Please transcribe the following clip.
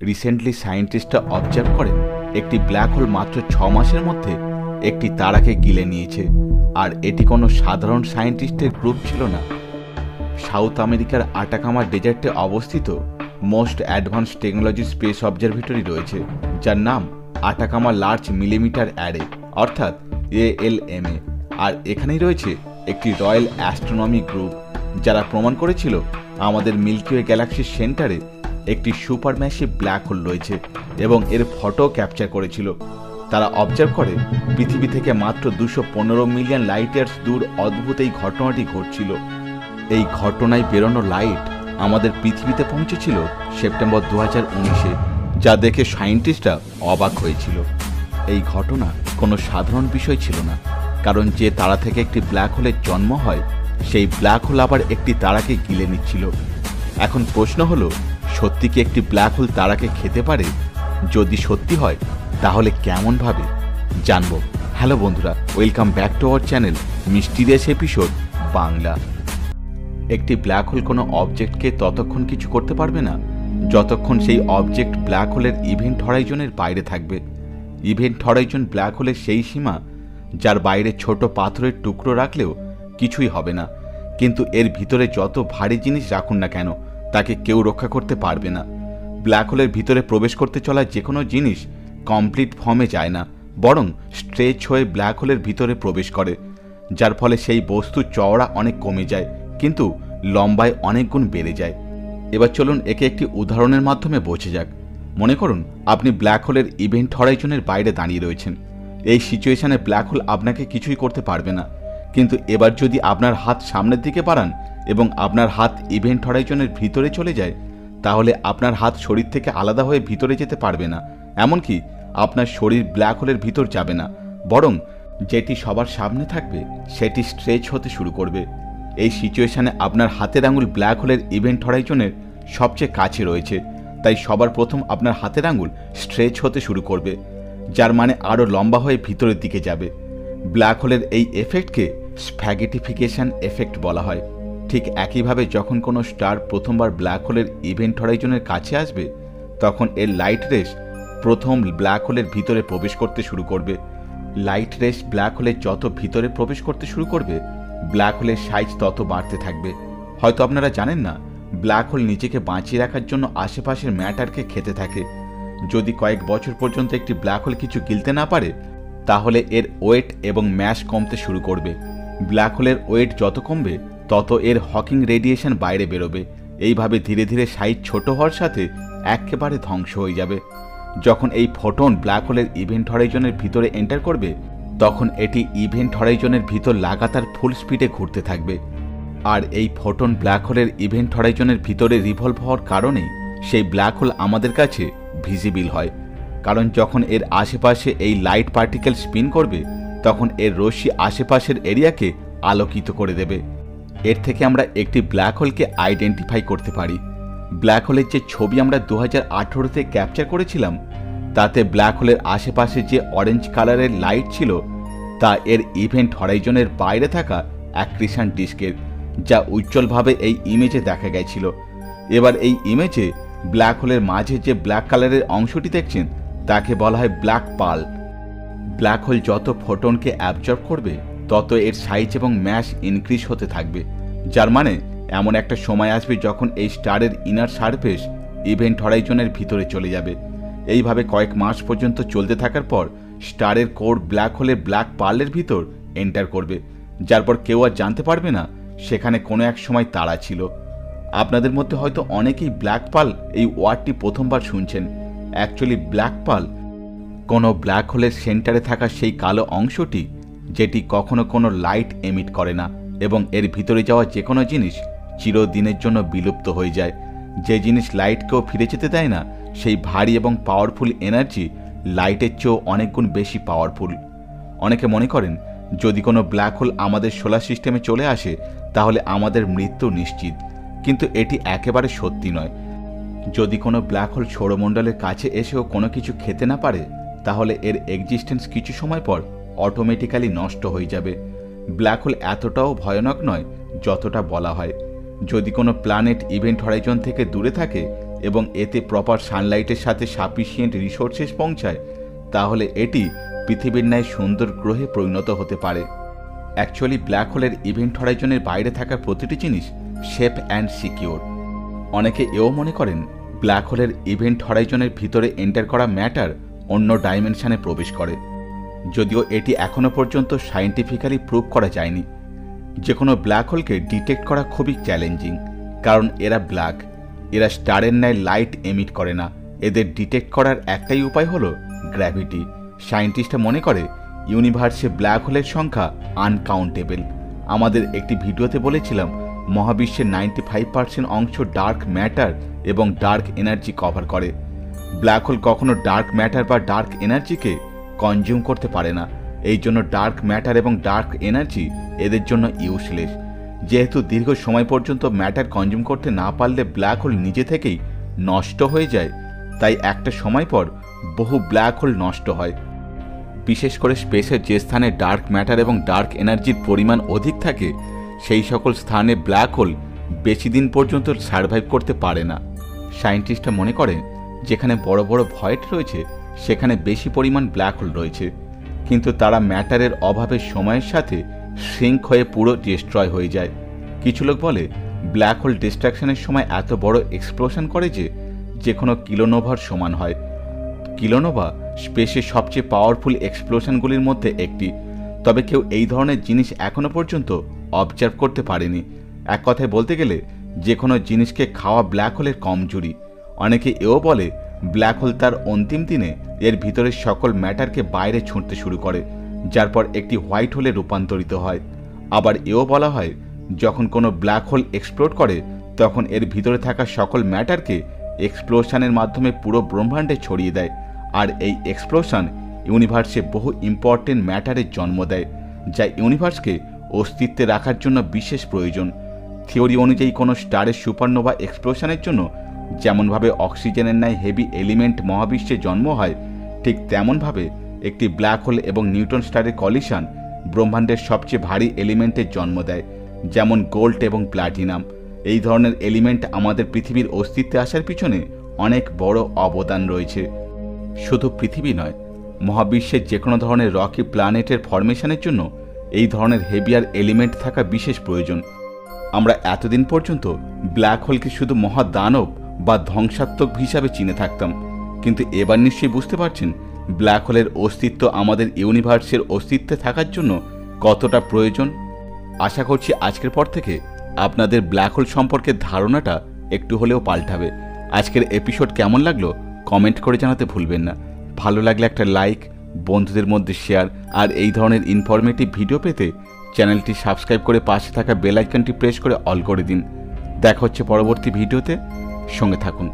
Recently সায়েন্টিস্টরা observe করেন একটি black hole মাত্র 6 মাসের মধ্যে একটি তারাকে গিলে নিয়েছে। আর এটি কোনো সাধারণ সায়েন্টিস্টের গ্রুপ ছিল না। সাউথ আমেরিকার আটাকামা ডেজার্টে অবস্থিত most advance technology space observatory রয়েছে, যার নাম আটাকামা লার্জ মিলিমিটার অ্যারে অর্থাৎ ALMA। আর এখানেই রয়েছে একটি রয়্যাল অ্যাস্ট্রোনমি গ্রুপ, যারা প্রমাণ করেছিল আমাদের মিল্কিওয়ে গ্যালাক্সির সেন্টারে একটি সুপারম্যাসিভ ব্ল্যাক হোল রয়েছে এবং এর ফটো ক্যাপচার করেছিল। তারা অবজার্ভ করে পৃথিবী থেকে মাত্র 215 মিলিয়ন লাইট ইয়ার্স দূর অদ্ভুত এই ঘটনাটি ঘটছিল। এই ঘটনায় বেরোনো লাইট আমাদের পৃথিবীতে পৌঁছেছিল সেপ্টেম্বর 2019-এ, যা দেখে সায়েন্টিস্টরা অবাক হয়েছিল। এই ঘটনা কোনো সাধারণ বিষয় ছিল না, কারণ যে তারা থেকে একটি ব্ল্যাক হোলের জন্ম হয় সেই ব্ল্যাক হোল আবার একটি তারাকে গিলে নিচ্ছিল। এখন প্রশ্ন হলো, সত্যি কি একটি ব্ল্যাক হোল তারাকে খেতে পারে? যদি সত্যি হয় তাহলে কেমনভাবে জানবো। হ্যালো বন্ধুরা, welcome back to our channel mysterious episode Bangla. একটি ব্ল্যাক হোল কোনো অবজেক্টকে ততক্ষণ কিছু করতে পারবে না যতক্ষণ সেই অবজেক্ট ব্ল্যাক হোলের ইভেন্ট হরাইজনের বাইরে থাকবে। ইভেন্ট হরাইজন ব্ল্যাক হোলের সেই সীমা যার বাইরে ছোট পাথরের টুকরো রাখলেও কিছুই হবে না, কিন্তু এর ভিতরে যত ভারী জিনিস রাখুন না কেন তাকে কেউ রক্ষা করতে পারবে না। ব্ল্যাক হোলের ভিতরে প্রবেশ করতে চলা যে কোনো জিনিস কমপ্লিট ফর্মে যায় না, বরং স্ট্রেচ হয়ে ব্ল্যাক হোলের ভিতরে প্রবেশ করে, যার ফলে সেই বস্তু চওড়া অনেক কমে যায় কিন্তু লম্বায় অনেক গুণ বেড়ে যায়। এবার চলুন একে একটি উদাহরণের মাধ্যমে বোঝা যাক। মনে করুন আপনি ব্ল্যাক হোলের ইভেন্ট হরাইজনের বাইরে দাঁড়িয়ে রয়েছেন। এই সিচুয়েশনে ব্ল্যাক হোল আপনাকে কিছুই করতে পারবে না, কিন্তু এবার যদি আপনার হাত সামনের দিকে বাড়ান এবং আপনার হাত ইভেন্ট হরাইজনের ভিতরে চলে যায়, তাহলে আপনার হাত শরীর থেকে আলাদা হয়ে ভিতরে যেতে পারবে না, এমনকি আপনার শরীর ব্ল্যাক হোলের ভিতর যাবে না, বরং যেটি সবার সামনে থাকবে সেটি স্ট্রেচ হতে শুরু করবে। এই সিচুয়েশনে আপনার হাতের আঙুল ব্ল্যাক হোলের ইভেন্ট হরাইজনের সবচেয়ে কাছে রয়েছে, তাই সবার প্রথম আপনার হাতের আঙুল স্ট্রেচ হতে শুরু করবে, যার মানে আরও লম্বা হয়ে ভিতরের দিকে যাবে। ব্ল্যাক হোলের এই এফেক্টকে স্প্যাগেটিফিকেশন এফেক্ট বলা হয়। ঠিক একইভাবে যখন কোনো স্টার প্রথমবার ব্ল্যাক হোলের ইভেন্ট হরাইজনের কাছে আসবে, তখন এর লাইট রেস প্রথম ব্ল্যাক হোলের ভিতরে প্রবেশ করতে শুরু করবে। লাইট রেস ব্ল্যাক হোলের যত ভিতরে প্রবেশ করতে শুরু করবে, ব্ল্যাক হোলের সাইজ তত বাড়তে থাকবে। হয়তো আপনারা জানেন না, ব্ল্যাক হোল নিজেকে বাঁচিয়ে রাখার জন্য আশেপাশের ম্যাটারকে খেতে থাকে। যদি কয়েক বছর পর্যন্ত একটি ব্ল্যাক হোল কিছু গিলতে না পারে, তাহলে এর ওয়েট এবং ম্যাস কমতে শুরু করবে। ব্ল্যাক হোলের ওয়েট যত কমবে তত এর হকিং রেডিয়েশন বাইরে বেরোবে। এইভাবে ধীরে ধীরে সাইজ ছোট হওয়ার সাথে একেবারে ধ্বংস হয়ে যাবে। যখন এই ফোটন ব্ল্যাক হোলের ইভেন্ট হরাইজনের ভিতরে এন্টার করবে, তখন এটি ইভেন্ট হরাইজনের ভিতর লাগাতার ফুল স্পিডে ঘুরতে থাকবে। আর এই ফোটন ব্ল্যাক হোলের ইভেন্ট হরাইজনের ভিতরে রিভলভ হওয়ার কারণেই সেই ব্ল্যাক হোল আমাদের কাছে ভিজিবল হয়। কারণ যখন এর আশেপাশে এই লাইট পার্টিকেল স্পিন করবে, তখন এর রশ্মি আশেপাশের এরিয়াকে আলোকিত করে দেবে। এর থেকে আমরা একটি ব্ল্যাক হোলকে আইডেন্টিফাই করতে পারি। ব্ল্যাক হোলের যে ছবি আমরা 2018-তে ক্যাপচার করেছিলাম, তাতে ব্ল্যাক হোলের আশেপাশে যে অরেঞ্জ কালারের লাইট ছিল তা এর ইভেন্ট হরাইজনের বাইরে থাকা অ্যাক্রিশন ডিস্কের, যা উজ্জ্বলভাবে এই ইমেজে দেখা গেছিল। এবার এই ইমেজে ব্ল্যাক হোলের মাঝে যে ব্ল্যাক কালারের অংশটি দেখছেন তাকে বলা হয় ব্ল্যাক পার্ল। ব্ল্যাক হোল যত ফোটনকে অ্যাবজর্ব করবে তত এর সাইজ এবং ম্যাস ইনক্রিজ হতে থাকবে, যার মানে এমন একটা সময় আসবে যখন এই স্টারের ইনার সারফেস ইভেন্ট হরাইজনের ভিতরে চলে যাবে। এইভাবে কয়েক মাস পর্যন্ত চলতে থাকার পর স্টারের কোর ব্ল্যাক হোলের ব্ল্যাক পার্লের ভিতর এন্টার করবে, যার পর কেউ আর জানতে পারবে না সেখানে কোনো এক সময় তারা ছিল। আপনাদের মধ্যে হয়তো অনেকেই ব্ল্যাক পার্ল এই ওয়ার্ডটি প্রথমবার শুনছেন। অ্যাকচুয়ালি ব্ল্যাক পার্ল কোনো ব্ল্যাক হোলের সেন্টারে থাকা সেই কালো অংশটি, যেটি কখনো কোনো লাইট এমিট করে না এবং এর ভিতরে যাওয়া যে কোনো জিনিস চিরদিনের জন্য বিলুপ্ত হয়ে যায়। যে জিনিস লাইটকেও ফিরে যেতে দেয় না, সেই ভারী এবং পাওয়ারফুল এনার্জি লাইটের চেয়েও অনেক গুণ বেশি পাওয়ারফুল। অনেকে মনে করেন যদি কোনো ব্ল্যাক হোল আমাদের সোলার সিস্টেমে চলে আসে তাহলে আমাদের মৃত্যু নিশ্চিত, কিন্তু এটি একেবারে সত্যি নয়। যদি কোনো ব্ল্যাক হোল সৌরমণ্ডলের কাছে এসেও কোনো কিছু খেতে না পারে, তাহলে এর এক্সিস্টেন্স কিছু সময় পর অটোমেটিক্যালি নষ্ট হয়ে যাবে। ব্ল্যাক হোল এতটাও ভয়ানক নয় যতটা বলা হয়। যদি কোনো প্ল্যানেট ইভেন্ট হরাইজন থেকে দূরে থাকে এবং এতে প্রপার সানলাইটের সাথে সাফিসিয়েন্ট রিসোর্সেস পৌঁছায়, তাহলে এটি পৃথিবীর ন্যায় সুন্দর গ্রহে পরিণত হতে পারে। অ্যাকচুয়ালি ব্ল্যাক হোলের ইভেন্ট হরাইজনের বাইরে থাকা প্রতিটি জিনিস সেফ অ্যান্ড সিকিউর। অনেকে এও মনে করেন ব্ল্যাক হোলের ইভেন্ট হরাইজনের ভিতরে এন্টার করা ম্যাটার অন্য ডাইমেনশনে প্রবেশ করে, যদিও এটি এখনও পর্যন্ত সায়েন্টিফিক্যালি প্রুভ করা যায়নি। যে কোনো ব্ল্যাক হোলকে ডিটেক্ট করা খুবই চ্যালেঞ্জিং, কারণ এরা ব্ল্যাক, এরা স্টারের ন্যায় লাইট এমিট করে না। এদের ডিটেক্ট করার একটাই উপায় হলো গ্র্যাভিটি। সায়েন্টিস্টরা মনে করে ইউনিভার্সে ব্ল্যাক হোলের সংখ্যা আনকাউন্টেবল। আমাদের একটি ভিডিওতে বলেছিলাম মহাবিশ্বের 95% অংশ ডার্ক ম্যাটার এবং ডার্ক এনার্জি কভার করে। ব্ল্যাক হোল কখনো ডার্ক ম্যাটার বা ডার্ক এনার্জিকে কনজিউম করতে পারে না। এই জন্য ডার্ক ম্যাটার এবং ডার্ক এনার্জি এদের জন্য ইউজলেস। যেহেতু দীর্ঘ সময় পর্যন্ত ম্যাটার কনজিউম করতে না পারলে ব্ল্যাক হোল নিজে থেকেই নষ্ট হয়ে যায়, তাই একটা সময় পর বহু ব্ল্যাক হোল নষ্ট হয়। বিশেষ করে স্পেসের যে স্থানে ডার্ক ম্যাটার এবং ডার্ক এনার্জির পরিমাণ অধিক থাকে, সেই সকল স্থানে ব্ল্যাক হোল বেশি দিন পর্যন্ত সার্ভাইভ করতে পারে না। সায়েন্টিস্টরা মনে করে যেখানে বড় বড় ভয়েড রয়েছে সেখানে বেশি পরিমাণ ব্ল্যাক হোল রয়েছে, কিন্তু তারা ম্যাটারের অভাবে সময়ের সাথে শ্রিঙ্ক হয়ে পুরো ডিস্ট্রয় হয়ে যায়। কিছু লোক বলে ব্ল্যাক হোল ডিস্ট্রাকশনের সময় এত বড় এক্সপ্লোশন করে যে কোনো কিলোনোভার সমান হয়। কিলোনোভা স্পেসের সবচেয়ে পাওয়ারফুল এক্সপ্লোশনগুলির মধ্যে একটি, তবে কেউ এই ধরনের জিনিস এখনো পর্যন্ত অবজার্ভ করতে পারেনি। এক কথায় বলতে গেলে যে কোনো জিনিসকে খাওয়া ব্ল্যাক হোলের কমজোরি। অনেকে এও বলে ব্ল্যাক হোল তার অন্তিম দিনে এর ভিতরের সকল ম্যাটারকে বাইরে ছুঁড়তে শুরু করে, যার পর একটি হোয়াইট হোলে রূপান্তরিত হয়। আবার এও বলা হয় যখন কোনো ব্ল্যাক হোল এক্সপ্লোড করে তখন এর ভিতরে থাকা সকল ম্যাটারকে এক্সপ্লোশনের মাধ্যমে পুরো ব্রহ্মাণ্ডে ছড়িয়ে দেয়, আর এই এক্সপ্লোশন ইউনিভার্সে বহু ইম্পর্টেন্ট ম্যাটারের জন্ম দেয়, যা ইউনিভার্সকে অস্তিত্বে রাখার জন্য বিশেষ প্রয়োজন। থিওরি অনুযায়ী কোনো স্টারের সুপারনোভা এক্সপ্লোশনের জন্য যেমনভাবে অক্সিজেনের ন্যায় হেভি এলিমেন্ট মহাবিশ্বে জন্ম হয়, ঠিক তেমনভাবে একটি ব্ল্যাক হোল এবং নিউট্রন স্টারের কলিশন ব্রহ্মাণ্ডের সবচেয়ে ভারী এলিমেন্টের জন্ম দেয়, যেমন গোল্ড এবং প্ল্যাটিনাম। এই ধরনের এলিমেন্ট আমাদের পৃথিবীর অস্তিত্বে আসার পিছনে অনেক বড় অবদান রয়েছে। শুধু পৃথিবী নয়, মহাবিশ্বের যে কোনো ধরনের রকি প্ল্যানেটের ফরমেশনের জন্য এই ধরনের হেভিয়ার এলিমেন্ট থাকা বিশেষ প্রয়োজন। আমরা এতদিন পর্যন্ত ব্ল্যাক হোলকে শুধু মহাদানব বা ধ্বংসাত্মক হিসাবে চিনে থাকতাম, কিন্তু এবার নিশ্চয়ই বুঝতে পারছেন ব্ল্যাক হোলের অস্তিত্ব আমাদের ইউনিভার্সের অস্তিত্বে থাকার জন্য কতটা প্রয়োজন। আশা করছি আজকের পর থেকে আপনাদের ব্ল্যাক হোল সম্পর্কে ধারণাটা একটু হলেও পাল্টাবে। আজকের এপিসোড কেমন লাগলো কমেন্ট করে জানাতে ভুলবেন না। ভালো লাগলে একটা লাইক, বন্ধুদের মধ্যে শেয়ার, আর এই ধরনের ইনফরমেটিভ ভিডিও পেতে চ্যানেলটি সাবস্ক্রাইব করে পাশে থাকা বেল আইকনটি প্রেস করে অল করে দিন। দেখা হচ্ছে পরবর্তী ভিডিওতে, সঙ্গে থাকুন।